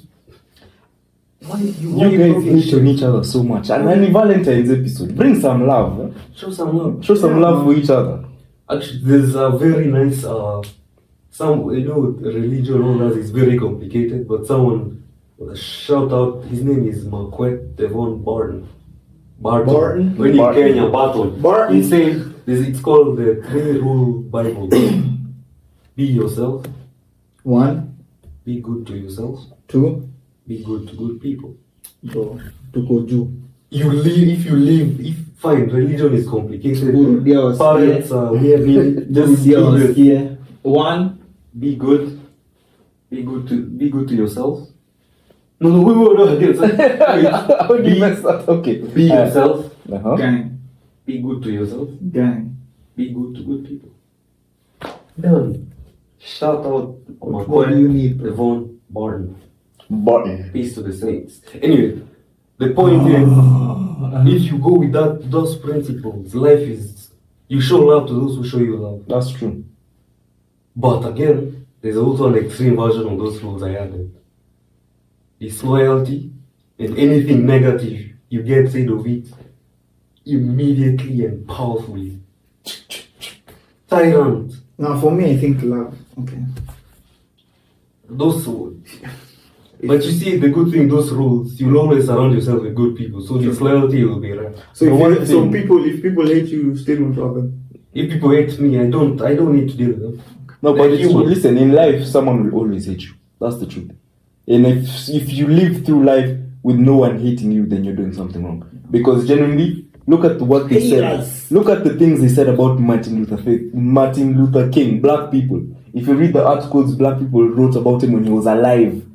You guys hate on each other so much. And then Valentine's episode, bring some love. Eh?
Show some love.
Show some love for each other.
Actually, there's a very nice, religion, all that is very complicated, but someone, shout out, his name is Marquette Devon Barton.
Barton?
When in Kenya, Barton.
Barton.
He says, it's called the 3-rule Bible. Be yourself.
1,
Be good to yourself.
2,
Be good to good people.
Bro, tuko juu.
If fine, religion is complicated.
Burudia was
Parents are weird. Just
Burudia
do
was
this.
here. One,
Be good. Be good to yourself. No, no, again.
How do you mess that? Okay.
Be yourself.
Uh-huh.
gang,
Be good to yourself.
gang.
Be good to good people. Done. Shout out
What do you need, bro?
Yvonne Barton.
Button.
Peace to the saints. Anyway, the point is, if you go with those principles, life is, you show love to those who show you love.
That's true.
But again, there's also an extreme version of those rules I added. Disloyalty and anything negative, you get rid of it immediately and powerfully. Tyrant.
Now, for me, I think love. Okay.
Those but you see, the good thing, those rules, you'll always surround yourself with good people. So disloyalty will be rare.
So,
if
people hate you, you still won't love them.
If people hate me, I don't need to deal with them.
No, but
They're
it's true.
human.
Listen, in life, someone will always hate you. That's the truth. And if you live through life with no one hating you, then you're doing something wrong. Because genuinely, look at what they said. Look at the things they said about Martin Luther King, black people. If you read the articles black people wrote about him when he was alive,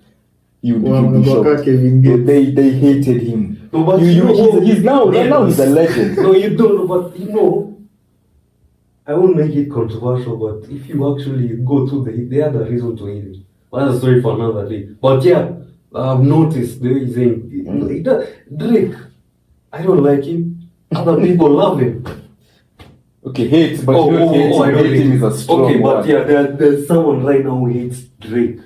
you would be shocked. They hated him.
No, but
He's now he's a legend.
No, you don't, but I won't make it controversial, but if you actually go through they had a reason to hate him. But that's a story for another day. But yeah, I've noticed the way he's saying, Drake, I don't like him. Other people love him.
Okay, hate, but you don't hate him.
I don't hate
Hating
him.
is a strong
Okay, but
word.
yeah, there's someone right now who hates Drake.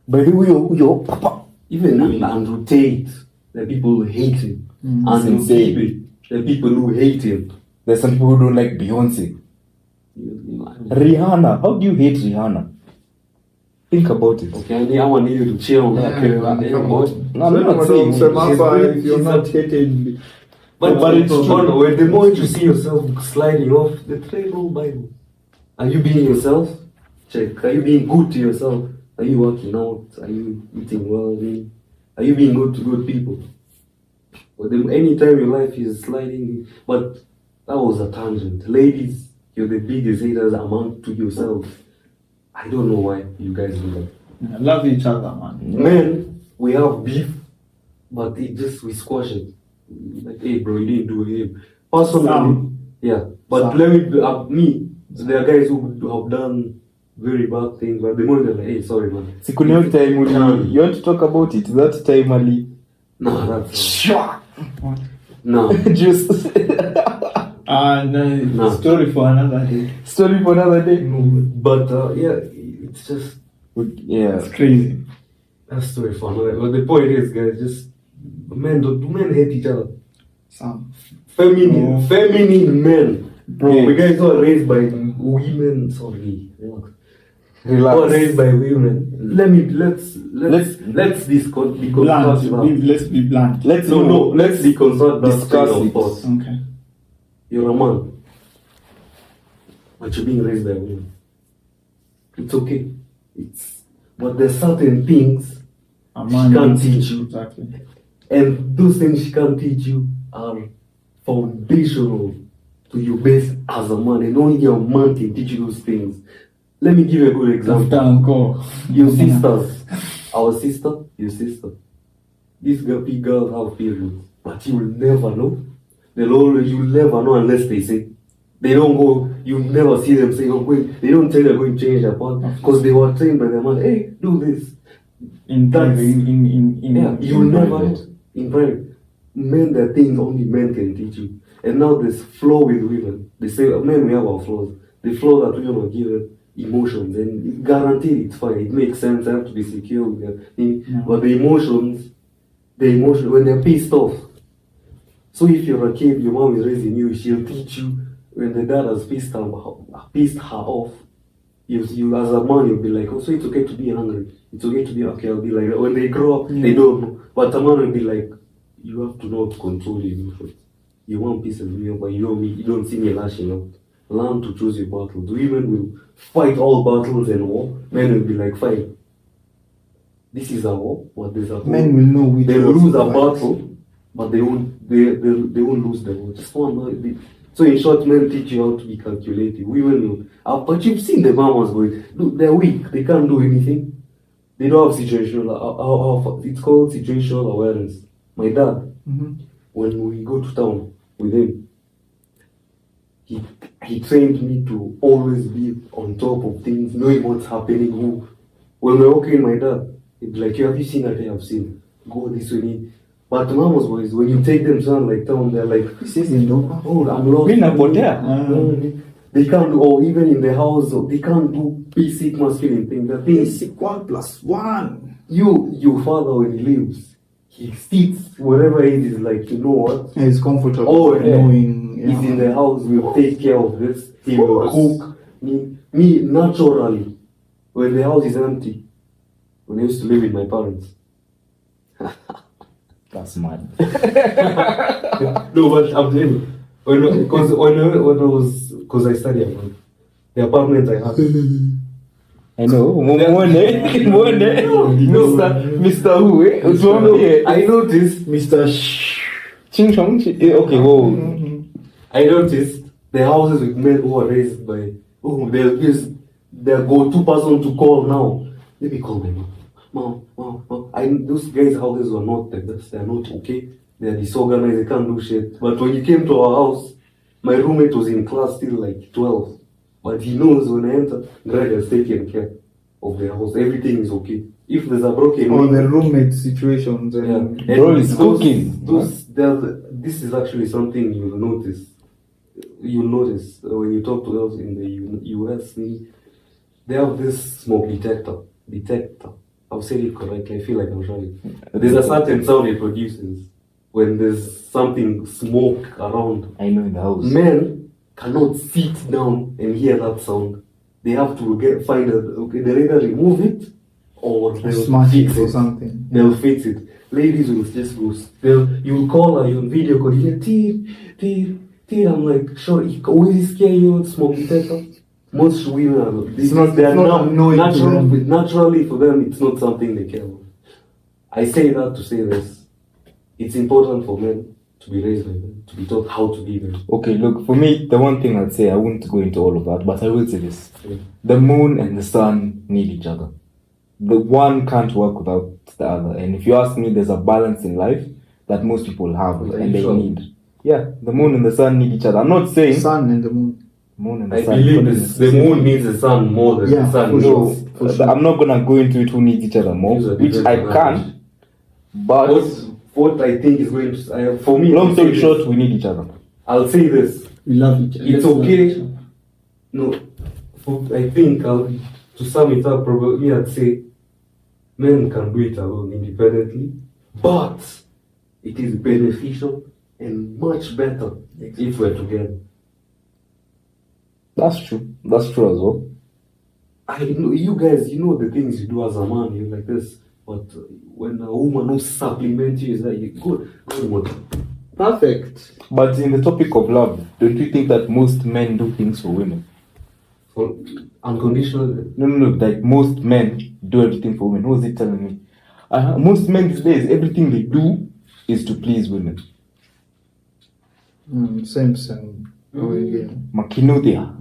By the way, your papa.
Even Andrew Tate, the people who hate him. Andrew
insane.
Tate, the people who hate him.
There's some people who don't like Beyonce. Rihanna, how do you hate Rihanna? Think about it.
Okay, I want you to chill on that.
No, I'm not saying
if you're not hated.
But it's true. The moment you see yourself sliding off the trail Bible, are you being yourself? Check. Are you being good to yourself? Are you working out? Are you eating well? Are you being good to good people? But anytime your life is sliding, but that was a tangent. Ladies, you're the biggest haters among to yourselves. I don't know why you guys do that.
Love each other, man.
Men, we have beef, but we squash it. Like, hey, bro, you didn't do him. Personally, yeah. But let me, there are guys who have done very bad things, but the moment they're like, hey, sorry, man.
Time you want to talk about it? That time, Ali.
No, that's no.
Just
no. Story for another day.
Story for another day.
But yeah, it's just
it's crazy.
That's story for another. But the point is, guys, just men hate each other.
Some
feminine men.
Bro,
we guys are raised by women. Sorry,
relax.
Or raised by women. Let's discuss.
Let's be blunt.
Let's deconstruct that
Discuss
train of
it.
thought.
Okay.
You're a man, but you're being raised by women. It's okay. But there's certain things
A man
she can't teach you.
Exactly.
And those things she can't teach you are foundational to your base as a man. And only a man can teach you those things. Let me give you a good example. Your sisters. Our sister, your sister. These big girls have periods. But you will never know. You'll never know unless they say. They don't go, you never see them say, they don't tell you they're going to change their part. Because they were trained by their mother, hey, do this. You'll never know. In private. Men, there are things only men can teach you. And now there's flaw with women. They say, men, we have our flaws. The flaw that women are given emotions. And guaranteed it's fine. It makes sense. I have to be secure with them. But the emotions, when they're pissed off. So if you're a kid, your mom is raising you, she'll teach you. When the dad has pissed her off, you as a man, you'll be like, oh, so it's okay to be angry. It's okay to be okay. I'll be like, when they grow up, they don't know. But a man will be like, you have to know how to control your emotions. You want peace of me, but you don't see me lashing out. Learn to choose your battles. Women will fight all battles and war. Men will be like, fine. this is a war, but there's a war.
Men will know which
They will
wars
lose
to
a
fight.
battle, but they won't lose the war. Just one. So in short, men teach you how to be calculative. Women will. But you've seen the mamas going. Look, they're weak. They can't do anything. They don't have situational. It's called situational awareness. My dad, when we go to town with him, he trained me to always be on top of things, knowing what's happening. When we're walking, my dad, he'd be like, have you seen that? I've seen. Go this way. But mama's boys, when you take them to like town, they're like,
This isn't no.
oh, I'm lost. They can't do, or even in the house, they can't do basic masculine things. The thing is,
Basic 1+1.
your father, when he leaves, he sits wherever it is, like, you know what?
He's comfortable.
Oh, yeah.
Knowing.
He's in the house, we'll take care of this. He will cook. Me, naturally, when the house is empty, when I used to live with my parents.
That's mad.
No, but I'm telling you, because I study abroad, the apartment I had.
I know. Mr. Who?
I noticed,
Mr.
Ching Chong. Okay, whoa.
I noticed the houses with men who are raised by, they'll go two person to call now. Let me call my mom. Mom. Those guys' houses were not like this. They're not okay. They're disorganized. They can't do shit. But when you came to our house, my roommate was in class till like 12. But he knows when I enter, Greg has taken care of the house. Everything is okay. If there's a broken
Or the roommate situations. And
Bro is cooking.
This is actually something you'll notice. You'll notice when you talk to girls in the US, they have this smoke detector. I've said it correctly. I feel like I'm trying. There's a certain sound it produces when there's something smoke around.
I know in the house.
Men cannot sit down and hear that sound. They have to they either remove it or they'll
smash
fix
it or something.
They'll fix it. Ladies will just go. You'll call her, you'll video call. You hear, I'm like, sure, it always scare you, smoke detector. Most women are naturally for them, it's not something they care about. I say that to say this. It's important for men to be raised by men, to be taught how to be men.
Okay, look, for me, the one thing I'd say, I wouldn't go into all of that, but I will say this.
Yeah.
The moon and the sun need each other. The one can't work without the other. And if you ask me, there's a balance in life that most people have and they need. Yeah, the moon and the sun need each other. I'm not saying...
Sun and the moon.
Moon and the
I
sun.
believe the moon needs the sun more than the sun needs.
I'm not going to go into it who needs each other more, which I can. But...
What I think is going to... for me...
Long story short, we need each other.
I'll say this.
We love each other.
It's okay. No, I think to sum it up, probably I'd say men can do it alone independently, but it is beneficial and much better if we're together.
That's true. That's true as well.
I know you guys, you know the things you do as a man, you're like this, but when a woman who supplements you, is like good.
Perfect.
But in the topic of love, don't you think that most men do things for women?
For unconditional?
No. Like most men do everything for women. Who was it telling me? Most men these days, everything they do is to please women.
Same.
Makinodia.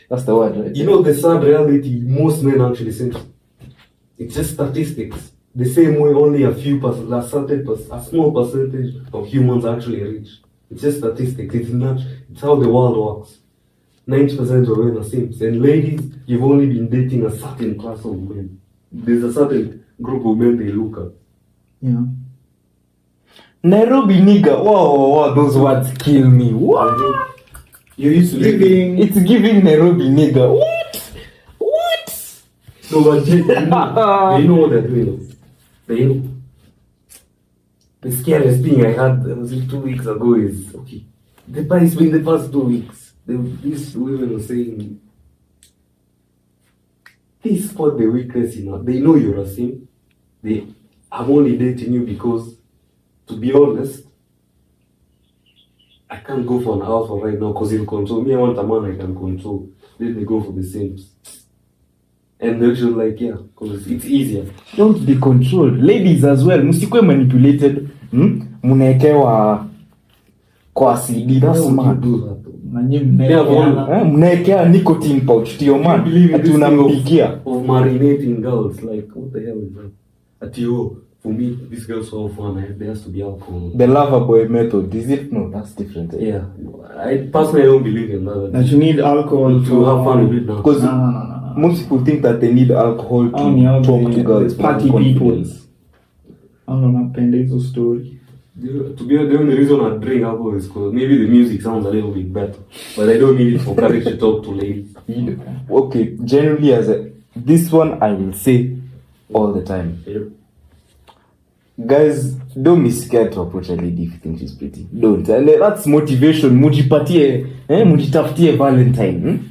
That's the word, right?
You know the sad reality, most men actually say it's just statistics. The same way only a small percentage of humans actually reach. It's just statistics. It's how the world works. 90% of men are simps. And ladies, you've only been dating a certain class of men. There's a certain group of men they look at.
Yeah.
Nairobi nigga. Wow, those words kill me. What?
You used to
It's giving Nairobi nigga. What?
No, but they know what they're doing. They know. The scariest thing I had 2 weeks ago is, okay, it's been the past 2 weeks. These women were saying, they spot the weakness in her. They know you're a simp. I'm only dating you because, to be honest, I can't go for an alpha right now because he'll control me. I want a man I can control. Then they go for the simps. And they're just like, yeah, because it's easier.
Don't be controlled. Ladies as well, msikwe manipulated. Mnaekewa kwa CD, that's
Why would you
smart.
do that?
Na nyinyi mnaelewana.
Mnaekea nicotine pouch to your man.
Believe in
Ati
this thing
unampigia.
of marinating girls. Like, what the hell is that? At you, for me, these girls are all fun. There has to be alcohol.
The lover boy method, is it? No, that's different.
Yeah, I personally don't believe in that.
That you need alcohol
To have fun with it now.
Because
No.
most people think that they need alcohol to
Only how
talk to
the
girls.
party
with
people.
confidence.
I don't napenda hizo story.
To be honest, the only reason I drink alcohol is because maybe the music sounds a little bit better, but I don't need it for courage to talk to ladies.
Okay, generally this one I will say all the time.
Yeah.
Guys, don't be scared to approach a lady if you think she's pretty. Don't. And that's motivation. Mujitafutie Valentine.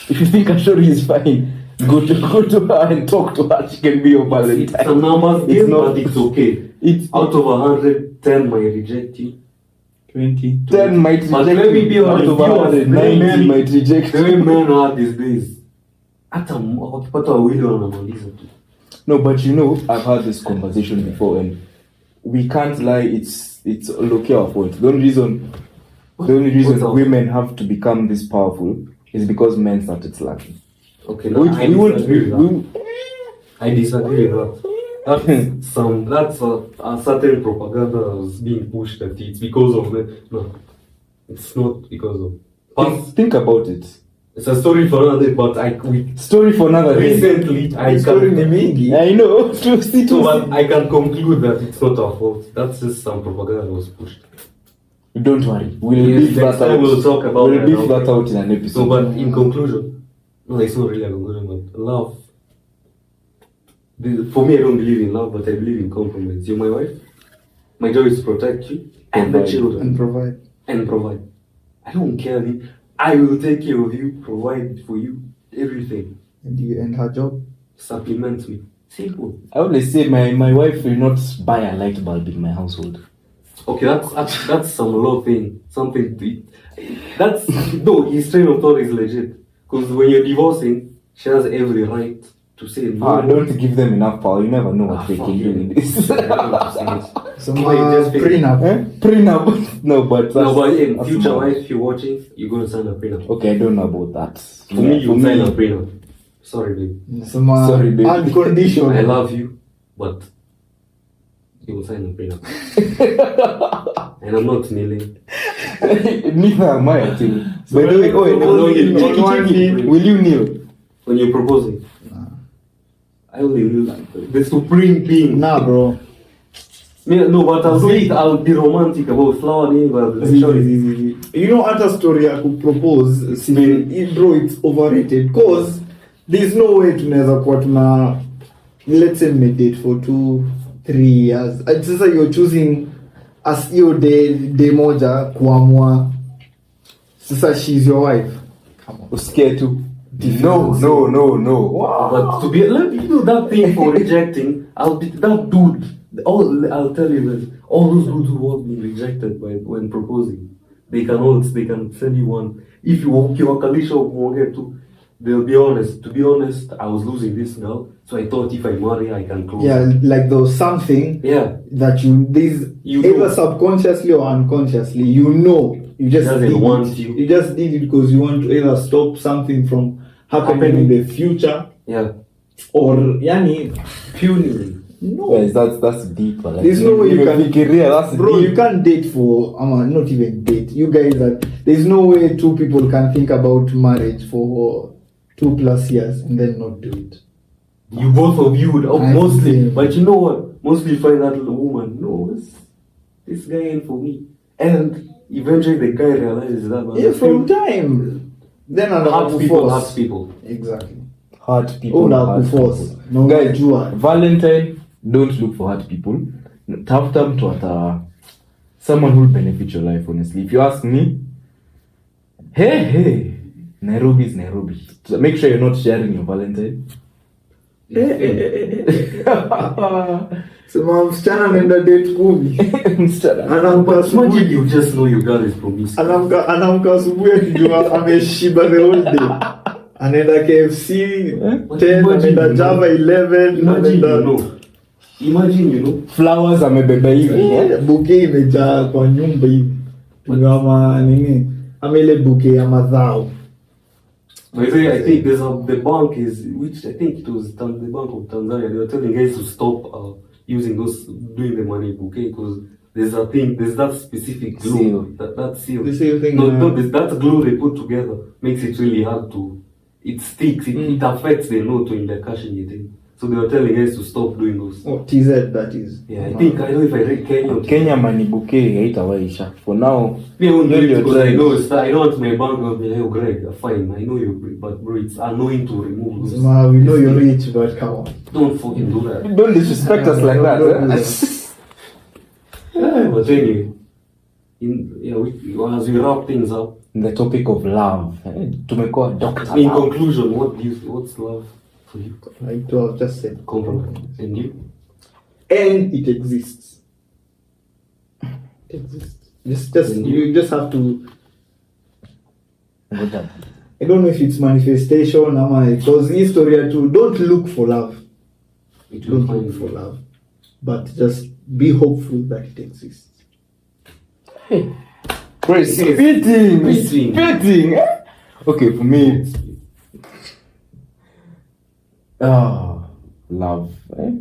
If you think Ashori is fine, go to her and talk to her. She can be your Valentine.
It's a numbers game, but it's okay.
It's
Out of 100, 10 might reject you.
20.
10 might reject
But let me be
you. Out
honest,
of
you are
100,
very
90
many-
might reject
The way
you.
men are these days. Hata wakipata wawili wanamaliza tu.
No, but you know, I've had this conversation before, and we can't lie. It's okay our fault. The only reason
What's our-
women have to become this powerful is because men started slacking.
Okay, no,
Which
I
we won't.
disagree with that.
We,
I disagree with that. That's a certain propaganda that's being pushed at it. It's because of the no. It's not because of.
think about it.
It's a story for another day, but
Story for another day.
recently I
Story ni
can
mingi.
I know.
so, but I can conclude that it's not our fault. That's just some propaganda that was pushed.
Don't worry. We'll
Yes,
beef
next
that
time
out.
we'll talk about
We'll
that
beef
out.
that out in an
So,
episode.
but in conclusion, no, it's not really a conclusion, but love. For me, I don't believe in love, but I believe in compromise. You're my wife. My job is to protect you and the
Provide.
children
And provide.
and provide. I don't care. I will take care of you, provide for you, everything.
And her job.
Supplement me. Simple.
I always say my wife will not buy a light bulb in my household.
Okay, that's some law thing. Something to it. That's no, his train of thought is legit. Because when you're divorcing, she has every right to say no.
Don't give them enough power. You never know what they
fuck
can do
you.
in this.
I don't have to say it.
Some
Wait, just finish.
prenup.
Prenup. No, but that's,
No, but in
that's
future
smart.
wife, if you're watching, you're gonna sign a prenup.
Okay, I don't know about that.
For me, you sign a prenup. Sorry, babe.
Some
Sorry, baby.
unconditional.
I love you, but you will sign a prenup. And I'm not kneeling.
Neither am I, actually.
So
By the way,
when you
check
propose,
it. Will you kneel?
When you're proposing, I only kneel. The supreme being.
Nah, bro.
Yeah, no, but I'll be romantic about flower name, but
You know, other story I could propose, bro, it's overrated. Cause there's no way tunaweza kuwa tuna, let's say meditate for 2-3 years. Sasa you're choosing as hiyo day moja kuamua. Sasa she's your wife. Come on.
Usikie tu. No.
But to be, let me do that thing for rejecting. I'll be that dude. I'll tell you this. All those dudes who have been rejected when proposing, they can send you one. If you ukiwakalisha ukiongea tu, they'll be honest. To be honest, I was losing this girl, so I thought if I marry, I can close.
Yeah, like there was something
Yeah.
that you either
know.
subconsciously or unconsciously, you just
Doesn't
did
want
it.
you.
You just did it because you want to either stop something from happening in the future
Yeah.
or yani
Purely.
no.
Guys, that's deep. Like,
There's no way you can,
that's
bro.
deep.
You can't date for not even date. You guys there's no way two people can think about marriage for 2+ years and then not do it.
You both of you would
I
mostly,
see.
but you know what? Mostly find that little woman. No, this guy ain't for me. And eventually the guy realizes that. But
Yeah, from time. Then
hurt people, hurt people.
Exactly.
Hurt people.
Oh,
hurt
force.
people.
No,
Guys,
jua.
Valentine, don't look for hurt people. Tafuta mtu ata someone who will benefit your life, honestly. If you ask me, hey, Nairobi is Nairobi. So make sure you're not sharing your Valentine.
Sema msichana anaenda date 10.
Msichana.
Anaamka
But imagine
asubuhi.
you just know your girl is promiscuous.
Anaamka asubuhi akijua ameshiba the whole day. anaenda KFC
But
10,
imagine,
anaenda Java 11,
Imagine,
anaenda
Imagine,
flowers amebeba hivi
bouquet imejaa kwa nyumba hivi. Ama nini? Ama ile bouquet ya madhao.
By the way, I think the bank is, which I think it was the Bank of Tanzania. They were telling guys to stop using doing the money bouquet because there's that specific glue,
Seal.
that seal.
The seal thing.
That glue they put together makes it really hard to. It sticks. It affects the note when they're cashing it in. So they were telling guys to stop doing those.
Oh, TZ that is.
Yeah, I know if I read Kenya.
Kenya money bouquet haitawaisha for now.
Me, I won't do it
You're
because I
trying.
know I don't want my bank to be like, oh, Greg, fine, I know you, but bro, it's annoying to remove those.
So, we know you're rich, but come on.
Don't fucking do that.
Don't disrespect us like that.
Don't do
Yeah, but anyway, as we wrap things up,
The topic of love. Tumekuwa Dr.
in
Love.
conclusion, what's love for you?
Like to have just said.
Compromise. And you?
And it exists. It exists. You just have to.
Ngoja.
I don't know if it's manifestation, because history too. Don't look for love.
It will
Don't
find
look for
you.
love, but just be hopeful that it exists.
Bro, spitting. Eh? Okay, for me, love. Eh?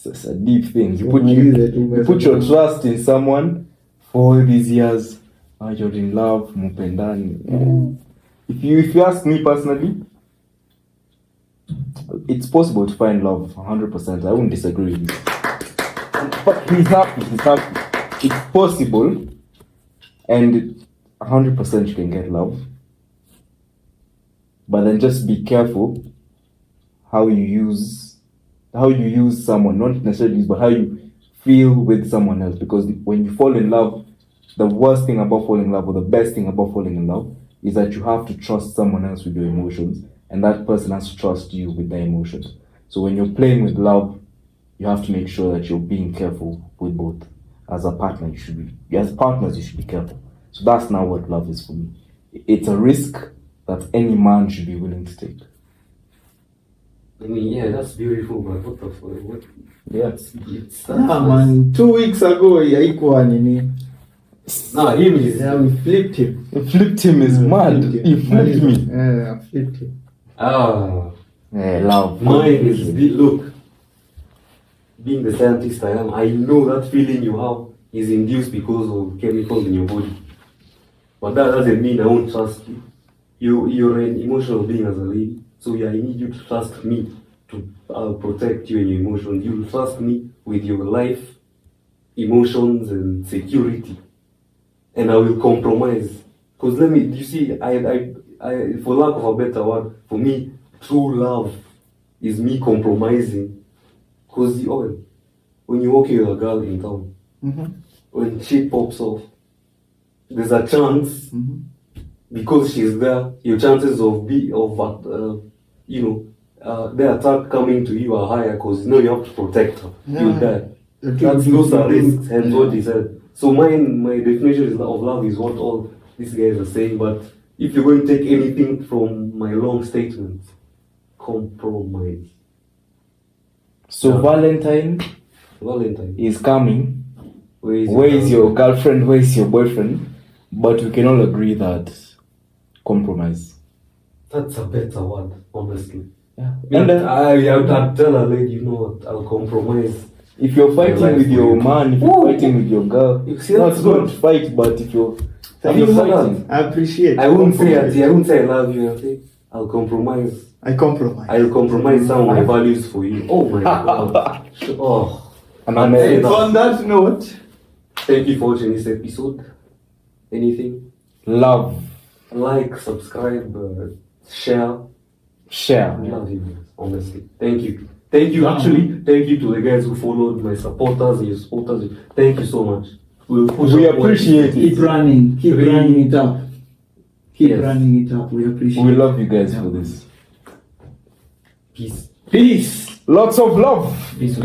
It's a deep thing. You put your trust in someone for all these years. You're in love, mupendani. Eh? If you ask me personally, it's possible to find love 100%. I wouldn't disagree with you. But he's happy. It's possible, and 100% you can get love. But then just be careful how you use someone, not necessarily use, but how you feel with someone else. Because when you fall in love, the worst thing about falling in love, or the best thing about falling in love, is that you have to trust someone else with your emotions, and that person has to trust you with their emotions. So when you're playing with love, you have to make sure that you're being careful with both. As a partner, as partners, you should be careful. So that's not what love is for me. It's a risk that any man should be willing to take.
I mean, yeah, that's beautiful, but what the fuck? What?
Yeah.
It's
Man, 2 weeks ago, haikuwa nini.
Nah, him is.
Yeah, we flipped him.
You flipped him is mad. You flipped me.
Yeah, I flipped him.
Yeah, love.
Mine is look. Being the scientist I am, I know that feeling you have is induced because of chemicals in your body. But that doesn't mean I won't trust you. You're an emotional being as a lady, so yeah, I need you to trust me to protect you and your emotions. You'll trust me with your life, emotions, and security, and I will compromise. Because you see, I, for lack of a better word, for me, true love is me compromising. Because when you're walking with a girl in town, when she pops off, there's a chance, because she's there, your chances of the attack coming to you are higher because you have to protect her.
Yeah.
You're there. Those are risks, and what he said. So my definition of love is what all these guys are saying. But if you're going to take anything from my long statements, compromise.
So Valentine is coming. Where is your girlfriend? Where is your boyfriend? But we can all agree that compromise.
That's a better word, honestly.
Yeah.
And I'd tell a lady, you know what, I'll compromise.
If you're fighting with your man, if you're fighting with your girl,
You see, that's
not
good.
fight, but if you're
Thank you for
fighting,
I appreciate.
I wouldn't say I love you. I'll say I'll compromise.
I compromise.
I'll compromise some of my values for you. Oh my god. Oh.
and
I'm
I'm
saying that.
On that note,
Thank you for watching this episode. Anything?
love,
Like, subscribe, share.
share.
I love you guys, honestly. Thank you. Thank you, actually. Thank you to the guys who followed, my supporters and your supporters. Thank you so much.
We appreciate
keep
it.
running. Keep
Really?
running it up. Keep
Yes.
running it up. We appreciate
We
it.
love you guys for this.
Peace.
Peace.
Lots of love.
Peace.